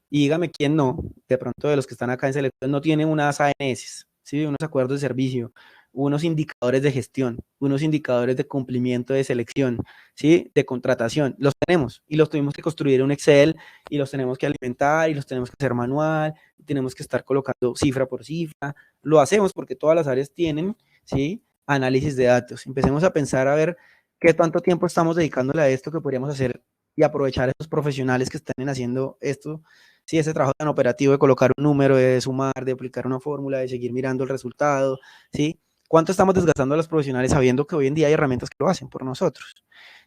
S1: y dígame quién no, de pronto de los que están acá en selección, no tienen unas ANS, ¿sí? Unos acuerdos de servicio, unos indicadores de gestión, unos indicadores de cumplimiento de selección, ¿sí? De contratación. Los tenemos y los tuvimos que construir en un Excel y los tenemos que alimentar y los tenemos que hacer manual, tenemos que estar colocando cifra por cifra. Lo hacemos porque todas las áreas tienen, ¿sí? Análisis de datos. Empecemos a pensar a ver qué tanto tiempo estamos dedicándole a esto que podríamos hacer y aprovechar a esos profesionales que están haciendo esto, sí, ese trabajo tan operativo de colocar un número, de sumar, de aplicar una fórmula, de seguir mirando el resultado, ¿sí? ¿Cuánto estamos desgastando a los profesionales sabiendo que hoy en día hay herramientas que lo hacen por nosotros?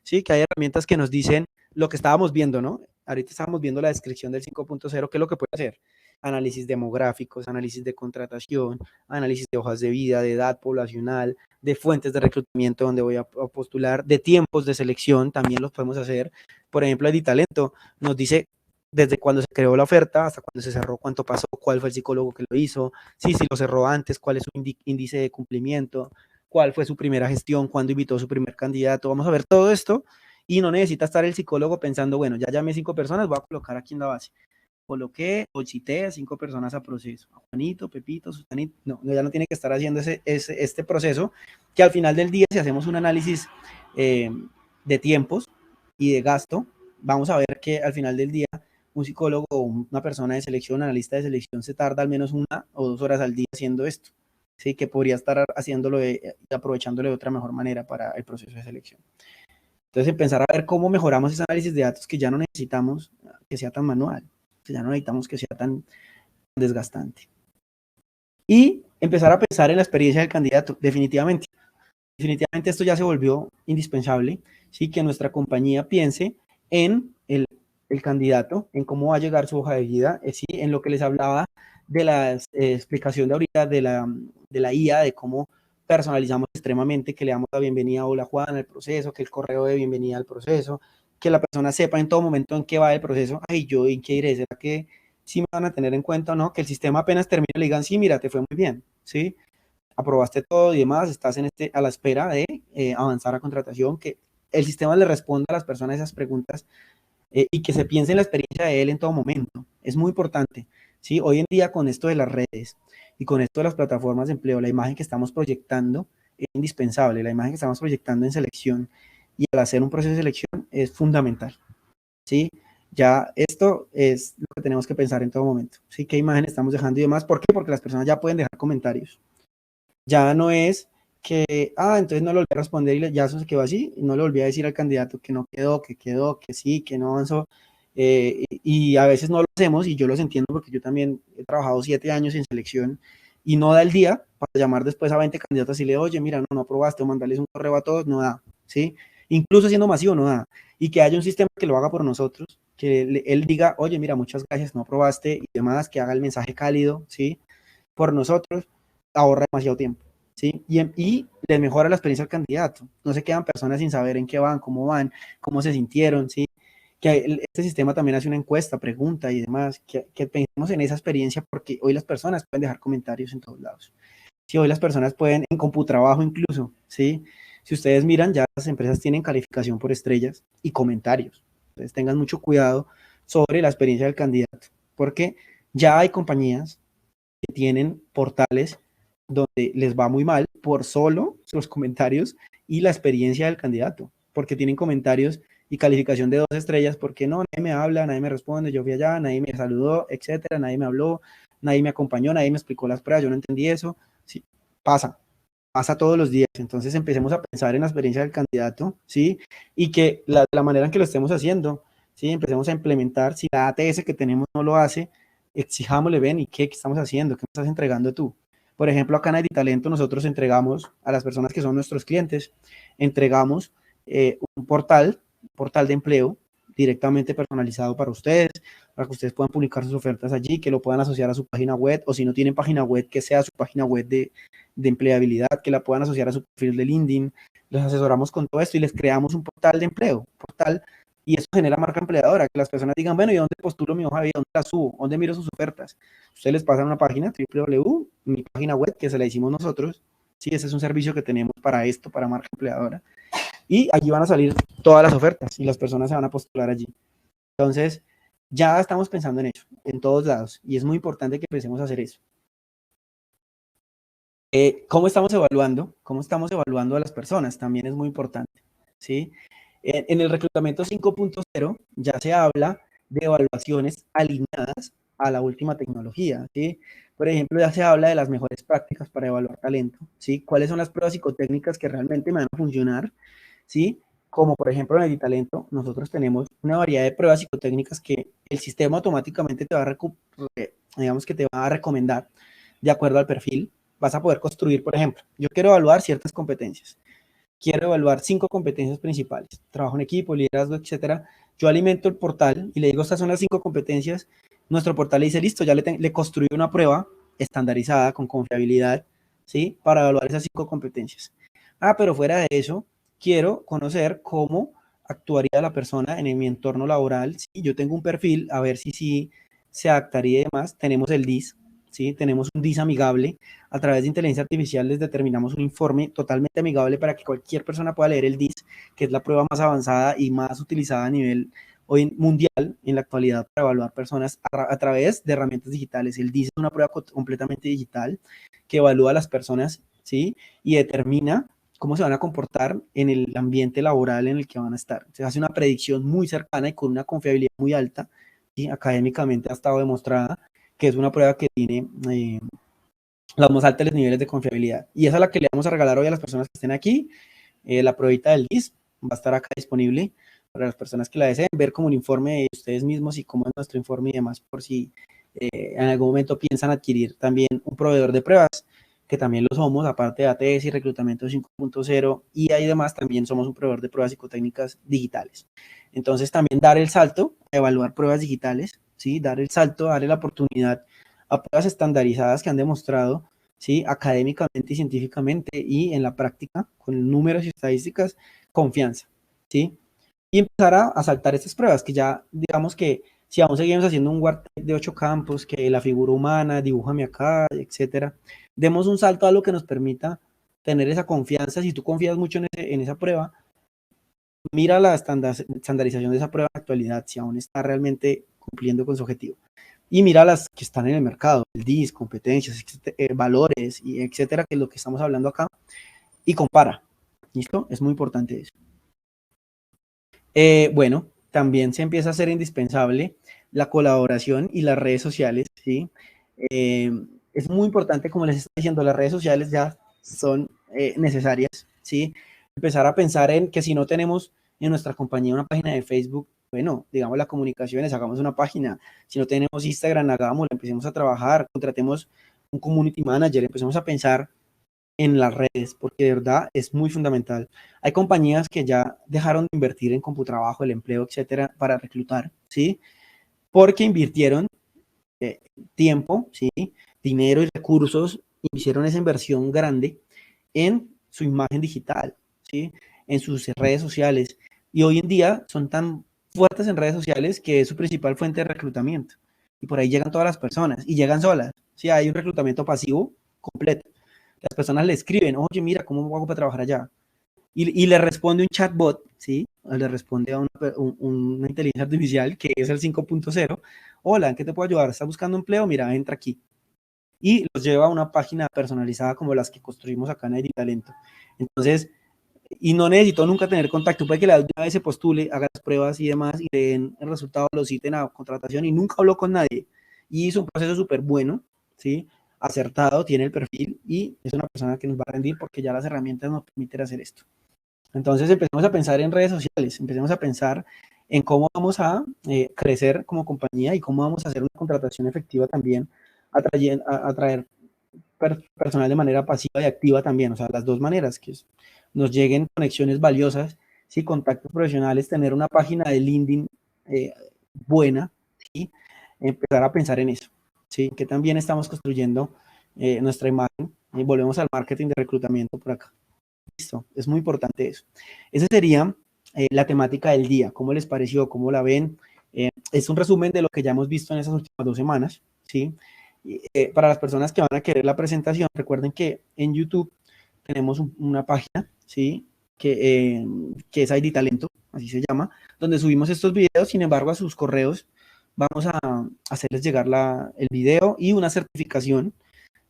S1: ¿Sí? Que hay herramientas que nos dicen lo que estábamos viendo, ¿no? Ahorita estábamos viendo la descripción del 5.0, ¿qué es lo que puede hacer? Análisis demográficos, análisis de contratación, análisis de hojas de vida, de edad poblacional, de fuentes de reclutamiento donde voy a postular, de tiempos de selección, también los podemos hacer. Por ejemplo, Editalento nos dice desde cuando se creó la oferta hasta cuando se cerró, cuánto pasó, cuál fue el psicólogo que lo hizo, si lo cerró antes, cuál es su índice de cumplimiento, cuál fue su primera gestión, cuándo invitó a su primer candidato. Vamos a ver todo esto y no necesita estar el psicólogo pensando, bueno, ya llamé 5 personas, voy a colocar aquí en la base. Coloqué o cité a 5 personas a proceso. A Juanito, Pepito, Susanito. No, ya no tiene que estar haciendo este proceso, que al final del día, si hacemos un análisis de tiempos y de gasto, vamos a ver que al final del día un psicólogo o una persona de selección, analista de selección, se tarda al menos 1 o 2 horas al día haciendo esto, ¿sí? Que podría estar haciéndolo y aprovechándolo de otra mejor manera para el proceso de selección. Entonces, empezar a ver cómo mejoramos ese análisis de datos que ya no necesitamos que sea tan manual, que ya no necesitamos que sea tan desgastante. Y empezar a pensar en la experiencia del candidato, definitivamente. Definitivamente esto ya se volvió indispensable, ¿sí? Que nuestra compañía piense en el candidato, en cómo va a llegar su hoja de vida, ¿sí? En lo que les hablaba de la explicación de ahorita de la IA, de cómo personalizamos extremadamente, que le damos la bienvenida, hola Juan, al proceso, que el correo de bienvenida al proceso, que la persona sepa en todo momento en qué va el proceso, ay, yo en qué iré, ¿será que sí me van a tener en cuenta o no? Que el sistema apenas termine le digan, sí, mira, te fue muy bien, ¿sí? Aprobaste todo y demás, estás a la espera de avanzar a contratación, que el sistema le responda a las personas esas preguntas y que se piense en la experiencia de él en todo momento. Es muy importante, ¿sí? Hoy en día con esto de las redes y con esto de las plataformas de empleo, la imagen que estamos proyectando es indispensable, la imagen que estamos proyectando en selección y al hacer un proceso de selección es fundamental, ¿sí? Ya esto es lo que tenemos que pensar en todo momento, ¿sí? ¿Qué imagen estamos dejando y demás? ¿Por qué? Porque las personas ya pueden dejar comentarios. Ya no es que, entonces no le volví a responder y ya eso se quedó así, y no le volví a decir al candidato que no quedó, que sí, que no avanzó. Y a veces no lo hacemos y yo los entiendo porque yo también he trabajado 7 años en selección y no da el día para llamar después a 20 candidatos y le oye, mira, no aprobaste o mandarles un correo a todos, no da, ¿sí? Incluso siendo masivo no da. Y que haya un sistema que lo haga por nosotros, que él diga, oye, mira, muchas gracias, no aprobaste y demás, que haga el mensaje cálido, ¿sí? Por nosotros, ahorra demasiado tiempo, ¿sí? Y les mejora la experiencia al candidato. No se quedan personas sin saber en qué van, cómo se sintieron, ¿sí? Que este sistema también hace una encuesta, pregunta y demás, que pensemos en esa experiencia porque hoy las personas pueden dejar comentarios en todos lados. Sí, hoy las personas pueden, en CompuTrabajo incluso, ¿sí? Si ustedes miran, ya las empresas tienen calificación por estrellas y comentarios. Entonces tengan mucho cuidado sobre la experiencia del candidato, porque ya hay compañías que tienen portales donde les va muy mal por solo los comentarios y la experiencia del candidato, porque tienen comentarios y calificación de 2 estrellas, porque no, nadie me habla, nadie me responde, yo fui allá, nadie me saludó, etcétera, nadie me habló, nadie me acompañó, nadie me explicó las pruebas, yo no entendí eso. Sí, pasa todos los días. Entonces empecemos a pensar en la experiencia del candidato, ¿sí? Y que la manera en que lo estemos haciendo, ¿sí? Empecemos a implementar. Si la ATS que tenemos no lo hace, exijámosle, ven, ¿y qué estamos haciendo? ¿Qué me estás entregando tú? Por ejemplo, acá en Talento nosotros entregamos a las personas que son nuestros clientes, entregamos un portal de empleo directamente personalizado para ustedes, para que ustedes puedan publicar sus ofertas allí, que lo puedan asociar a su página web, o si no tienen página web, que sea su página web de empleabilidad, que la puedan asociar a su perfil de LinkedIn. Los asesoramos con todo esto y les creamos un portal de empleo, y eso genera marca empleadora, que las personas digan, bueno, ¿y dónde postulo mi hoja de vida? ¿Dónde la subo? ¿Dónde miro sus ofertas? Ustedes les pasan una página, www, mi página web, que se la hicimos nosotros. Sí, ese es un servicio que tenemos para esto, para marca empleadora. Y allí van a salir todas las ofertas y las personas se van a postular allí. Entonces, ya estamos pensando en eso, en todos lados, y es muy importante que empecemos a hacer eso. ¿Cómo estamos evaluando? ¿Cómo estamos evaluando a las personas? También es muy importante, ¿sí? En el reclutamiento 5.0 ya se habla de evaluaciones alineadas a la última tecnología, ¿sí? Por ejemplo, ya se habla de las mejores prácticas para evaluar talento, ¿sí? ¿Cuáles son las pruebas psicotécnicas que realmente me van a funcionar? ¿Sí? Como por ejemplo en el talento, nosotros tenemos una variedad de pruebas psicotécnicas que el sistema automáticamente te va a, digamos que te va a recomendar de acuerdo al perfil. Vas a poder construir, por ejemplo, yo quiero evaluar ciertas competencias. Quiero evaluar 5 competencias principales, trabajo en equipo, liderazgo, etcétera. Yo alimento el portal y le digo, estas son las 5 competencias. Nuestro portal le dice, listo, ya le construí una prueba estandarizada con confiabilidad, ¿sí? Para evaluar esas 5 competencias. Pero fuera de eso, quiero conocer cómo actuaría la persona en mi entorno laboral. ¿Sí? Yo tengo un perfil, a ver si se adaptaría y demás. Tenemos el DIS, ¿sí? Tenemos un DIS amigable. A través de inteligencia artificial les determinamos un informe totalmente amigable para que cualquier persona pueda leer el DIS, que es la prueba más avanzada y más utilizada a nivel hoy mundial en la actualidad para evaluar personas a través de herramientas digitales. El DIS es una prueba completamente digital que evalúa a las personas, ¿sí? Y determina cómo se van a comportar en el ambiente laboral en el que van a estar. Se hace una predicción muy cercana y con una confiabilidad muy alta, y académicamente ha estado demostrada que es una prueba que tiene los más altos niveles de confiabilidad. Y esa es la que le vamos a regalar hoy a las personas que estén aquí. La pruebita del DIS va a estar acá disponible para las personas que la deseen ver como un informe de ustedes mismos y cómo es nuestro informe y demás, por si en algún momento piensan adquirir también un proveedor de pruebas, que también lo somos, aparte de ATS y reclutamiento 5.0 y ahí demás, también somos un proveedor de pruebas psicotécnicas digitales. Entonces también dar el salto, evaluar pruebas digitales, ¿sí? Dar el salto, darle la oportunidad a pruebas estandarizadas que han demostrado, ¿sí? Académicamente y científicamente y en la práctica, con números y estadísticas, confianza, ¿sí? Y empezar a saltar estas pruebas, que ya digamos que si aún seguimos haciendo un WordTech de 8 campos, que la figura humana, dibújame acá, etcétera, demos un salto a lo que nos permita tener esa confianza. Si tú confías mucho en esa prueba, mira la estandarización de esa prueba en la actualidad, si aún está realmente cumpliendo con su objetivo. Y mira las que están en el mercado, el DIS, competencias, valores, y etcétera, que es lo que estamos hablando acá, y compara. ¿Listo? Es muy importante eso. Bueno, también se empieza a hacer indispensable la colaboración y las redes sociales, ¿sí? Es muy importante, como les estoy diciendo, las redes sociales ya son necesarias, ¿sí? Empezar a pensar en que si no tenemos en nuestra compañía una página de Facebook, bueno, digamos las comunicaciones, hagamos una página. Si no tenemos Instagram, hagámoslo, empecemos a trabajar, contratemos un community manager, empecemos a pensar en las redes, porque de verdad es muy fundamental. Hay compañías que ya dejaron de invertir en Computrabajo, el empleo, etcétera, para reclutar, ¿sí? Porque invirtieron tiempo, ¿sí? Dinero y recursos, hicieron esa inversión grande en su imagen digital, ¿sí? En sus redes sociales. Y hoy en día son tan fuertes en redes sociales que es su principal fuente de reclutamiento. Y por ahí llegan todas las personas y llegan solas. ¿Sí? Hay un reclutamiento pasivo completo. Las personas le escriben, oye, mira, ¿cómo hago para trabajar allá? Y le responde un chatbot, ¿sí? Le responde a una inteligencia artificial que es el 5.0. Hola, ¿en qué te puedo ayudar? ¿Estás buscando empleo? Mira, entra aquí. y los lleva a una página personalizada como las que construimos acá en Editalento. Entonces, y no necesito nunca tener contacto, puede que la última vez se postule, haga las pruebas y demás, y le den el resultado, lo citen a contratación y nunca habló con nadie. Y hizo un proceso súper bueno, ¿sí? Acertado, tiene el perfil y es una persona que nos va a rendir porque ya las herramientas nos permiten hacer esto. Entonces empecemos a pensar en redes sociales, empecemos a pensar en cómo vamos a crecer como compañía y cómo vamos a hacer una contratación efectiva también, atraer personal de manera pasiva y activa también, o sea, las dos maneras, que nos lleguen conexiones valiosas, ¿sí? Contactos profesionales, tener una página de LinkedIn buena, ¿sí? Empezar a pensar en eso, ¿sí? Que también estamos construyendo nuestra imagen y volvemos al marketing de reclutamiento por acá. Listo, es muy importante eso. Esa sería la temática del día. ¿Cómo les pareció? ¿Cómo la ven? Es un resumen de lo que ya hemos visto en esas últimas 2 semanas, ¿sí? Para las personas que van a querer la presentación, recuerden que en YouTube tenemos una página, ¿sí? Que es ID Talento, así se llama, donde subimos estos videos. Sin embargo, a sus correos vamos a hacerles llegar el video y una certificación.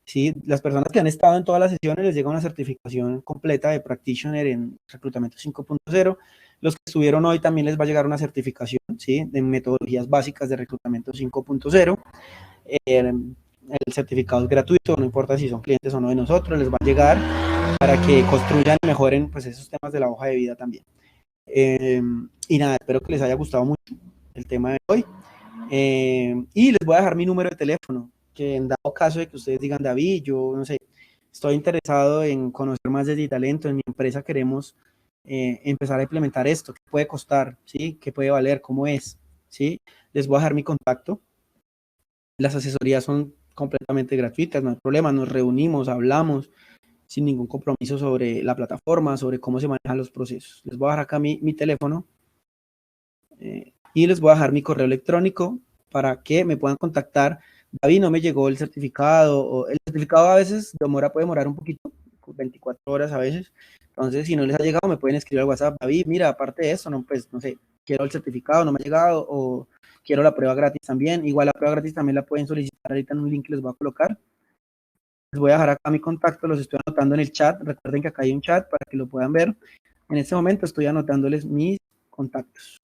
S1: Sí, las personas que han estado en todas las sesiones les llega una certificación completa de Practitioner en Reclutamiento 5.0. Los que estuvieron hoy también les va a llegar una certificación, ¿sí? De metodologías básicas de Reclutamiento 5.0. El certificado es gratuito, no importa si son clientes o no de nosotros, les va a llegar para que construyan y mejoren pues, esos temas de la hoja de vida también. Y nada, espero que les haya gustado mucho el tema de hoy. Y les voy a dejar mi número de teléfono, que en dado caso de que ustedes digan, David, yo no sé, estoy interesado en conocer más de Talento, en mi empresa queremos empezar a implementar esto, ¿qué puede costar? ¿Sí? ¿Qué puede valer? ¿Cómo es? ¿Sí? Les voy a dejar mi contacto. Las asesorías son completamente gratuitas, no hay problema, nos reunimos, hablamos sin ningún compromiso sobre la plataforma, sobre cómo se manejan los procesos. Les voy a dejar acá mi teléfono y les voy a dejar mi correo electrónico para que me puedan contactar. David, no me llegó el certificado, o el certificado a veces puede demorar un poquito, 24 horas a veces. Entonces, si no les ha llegado, me pueden escribir al WhatsApp, David, mira, aparte de eso, no, pues, no sé, quiero el certificado, no me ha llegado, o quiero la prueba gratis también. Igual la prueba gratis también la pueden solicitar ahorita en un link que les voy a colocar. Les voy a dejar acá mi contacto, los estoy anotando en el chat. Recuerden que acá hay un chat para que lo puedan ver. En este momento estoy anotándoles mis contactos.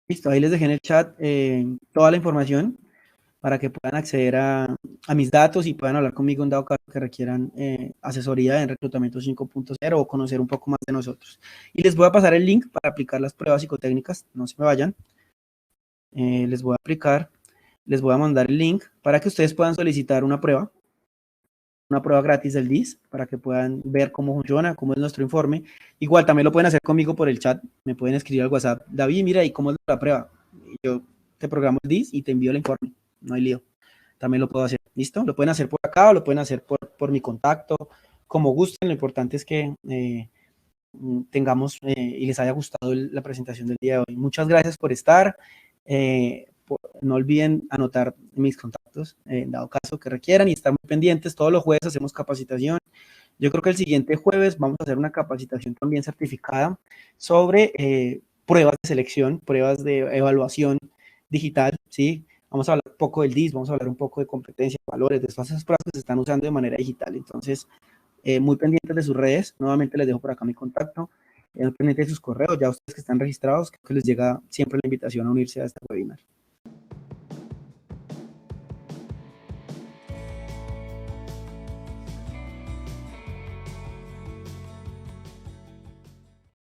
S1: Listo, ahí les dejé en el chat toda la información para que puedan acceder a mis datos y puedan hablar conmigo en dado caso que requieran asesoría en reclutamiento 5.0 o conocer un poco más de nosotros. Y les voy a pasar el link para aplicar las pruebas psicotécnicas, no se me vayan. Les voy a mandar el link para que ustedes puedan solicitar una prueba gratis del DIS, para que puedan ver cómo funciona, cómo es nuestro informe. Igual también lo pueden hacer conmigo por el chat, me pueden escribir al WhatsApp, David, mira, ¿y cómo es la prueba? Y yo te programo el DIS y te envío el informe, no hay lío. También lo puedo hacer, ¿listo? Lo pueden hacer por acá o lo pueden hacer por mi contacto, como gusten. Lo importante es que tengamos y les haya gustado la presentación del día de hoy. Muchas gracias por estar. No olviden anotar mis contactos en dado caso que requieran y estar muy pendientes. Todos los jueves hacemos capacitación. Yo creo que el siguiente jueves vamos a hacer una capacitación también certificada sobre pruebas de selección, pruebas de evaluación digital, ¿sí? Vamos a hablar un poco del DIS, vamos a hablar un poco de competencias, valores, de todas esas pruebas que se están usando de manera digital. Entonces, muy pendientes de sus redes. Nuevamente les dejo por acá mi contacto. Muy pendientes de sus correos. Ya ustedes que están registrados, creo que les llega siempre la invitación a unirse a este webinar.